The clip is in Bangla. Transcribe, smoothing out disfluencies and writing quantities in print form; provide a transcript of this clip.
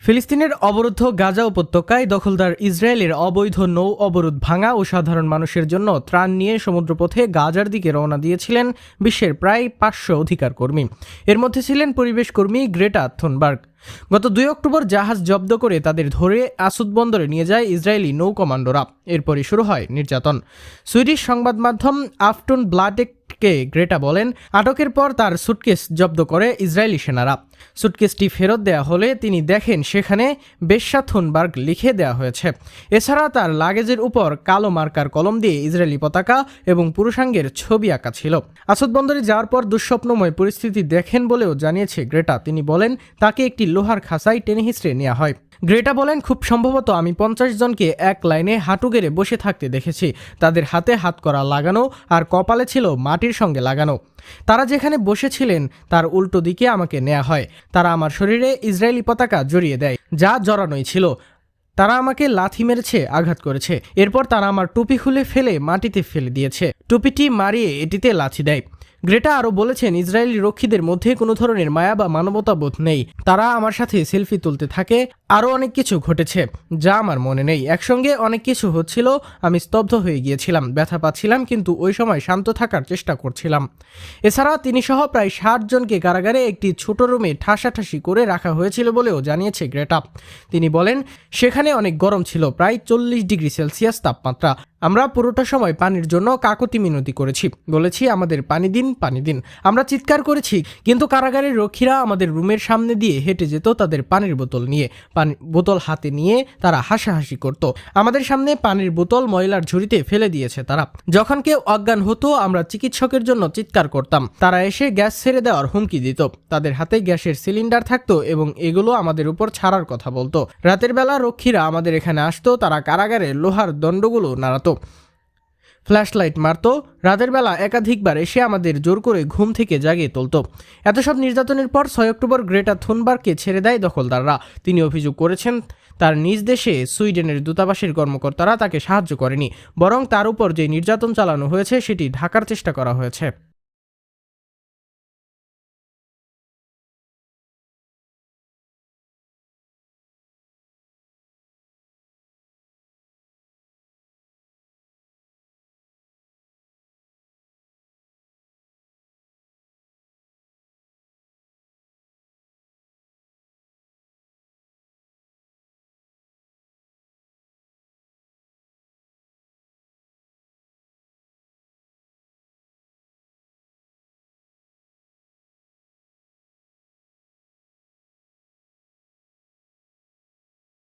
ফিলিস্তিনের অবরুদ্ধ গাজা উপত্যকায় দখলদার ইসরায়েলের অবৈধ নৌ অবরোধ ভাঙা ও সাধারণ মানুষের জন্য ত্রাণ নিয়ে সমুদ্রপথে গাজার দিকে রওনা দিয়েছিলেন বিশ্বের প্রায় 500 অধিকার কর্মী। এর মধ্যে ছিলেন পরিবেশ কর্মী গ্রেটা থুনবার্গ। গত 2 অক্টোবর জাহাজ জব্দ করে তাদের ধরে আসুদ বন্দরে নিয়ে যায় ইসরায়েলি নৌ কমান্ডোরা। এরপরই শুরু হয় নির্যাতন। সুইডিশ সংবাদ মাধ্যম আফটন ব্লাডেকে গ্রেটা বলেন, আটকের পর তার সুটকেস জব্দ করে ইসরায়েলি সেনারা। সুটকেসটি ফেরত দেয়া হলে তিনি দেখেন সেখানে বেশ্যা থুনবার্গ লিখে দেওয়া হয়েছে। এছাড়া তার লাগেজের উপর কালো মার্কার কলম দিয়ে ইসরায়েলি পতাকা এবং পুরুষাঙ্গের ছবি আঁকা ছিল। আসুদ বন্দরে যাওয়ার পর দুঃস্বপ্নময় পরিস্থিতি দেখেন বলেও জানিয়েছে গ্রেটা। তিনি বলেন, তাকে একটি লোহার খাঁচায় টেনে হিঁচড়ে নেওয়া হয়। গ্রেটা বলেন, খুব সম্ভবত আমি 50 জনকে এক লাইনে হাঁটু গেড়ে বসে থাকতে দেখেছি। তাদের হাতে হাতকড়া লাগানো আর কপালে ছিল মাটির সঙ্গে লাগানো। তারা যেখানে বসেছিলেন তার উল্টো দিকে আমাকে নেওয়া হয়। তারা আমার শরীরে ইসরায়েলি পতাকা জড়িয়ে দেয়, যা জড়ানোই ছিল। তারা আমাকে লাথি মেরেছে, আঘাত করেছে। এরপর তারা আমার টুপি খুলে ফেলে মাটিতে ফেলে দিয়েছে। টুপিটি মারিয়ে এটিতে লাথি দেয়। গ্রেটা আরও বলেছেন, ইসরায়েলি রক্ষীদের মধ্যে কোনো ধরনের মায়া বা মানবতাবোধ নেই। তারা আমার সাথে সেলফি তুলতে থাকে। আরও অনেক কিছু ঘটেছে যা আমার মনে নেই। একসঙ্গে অনেক কিছু হচ্ছিল। আমি স্তব্ধ হয়ে গিয়েছিলাম, ব্যথা পাচ্ছিলাম, কিন্তু ওই সময় শান্ত থাকার চেষ্টা করছিলাম। এছাড়া তিনি সহ প্রায় 60 জনকে কারাগারে একটি ছোট রুমে ঠাসাঠাসি করে রাখা হয়েছিল বলেও জানিয়েছে গ্রেটা। তিনি বলেন, সেখানে অনেক গরম ছিল, প্রায় 40 ডিগ্রি সেলসিয়াস তাপমাত্রা। আমরা পুরোটা সময় পানির জন্য কাকতি মিনতি করেছি, বলেছি আমাদের পানি দিন, পানি দিন। আমরা চিৎকার করেছি, কিন্তু কারাগারের রক্ষীরা আমাদের রুমের সামনে দিয়ে হেঁটে যেত তাদের পানির বোতল নিয়ে। বোতল হাতে নিয়ে তারা হাসাহাসি করত। আমাদের সামনে পানির বোতল ময়লার ঝুড়িতে ফেলে দিয়েছে তারা। যখন কেউ অজ্ঞান হতো আমরা চিকিৎসকের জন্য চিৎকার করতাম। তারা এসে গ্যাস ছেড়ে দেওয়ার হুমকি দিত। তাদের হাতে গ্যাসের সিলিন্ডার থাকতো এবং এগুলো আমাদের উপর ছাড়ার কথা বলতো। রাতের বেলা রক্ষীরা আমাদের এখানে আসতো। তারা কারাগারে লোহার দণ্ডগুলো নাড়াতো, ফ্ল্যাশলাইট মারত। রাতের বেলা একাধিকবার এসে আমাদের জোর করে ঘুম থেকে জাগিয়ে তুলত। এত সব নির্যাতনের পর 6 অক্টোবর গ্রেটা থুনবার্গকে ছেড়ে দেয় দখলদাররা। তিনি অভিযোগ করেছেন, তার নিজ দেশে সুইডেনের দূতাবাসের কর্মকর্তারা তাকে সাহায্য করেনি, বরং তার উপর যে নির্যাতন চালানো হয়েছে সেটি ঢাকার চেষ্টা করা হয়েছে।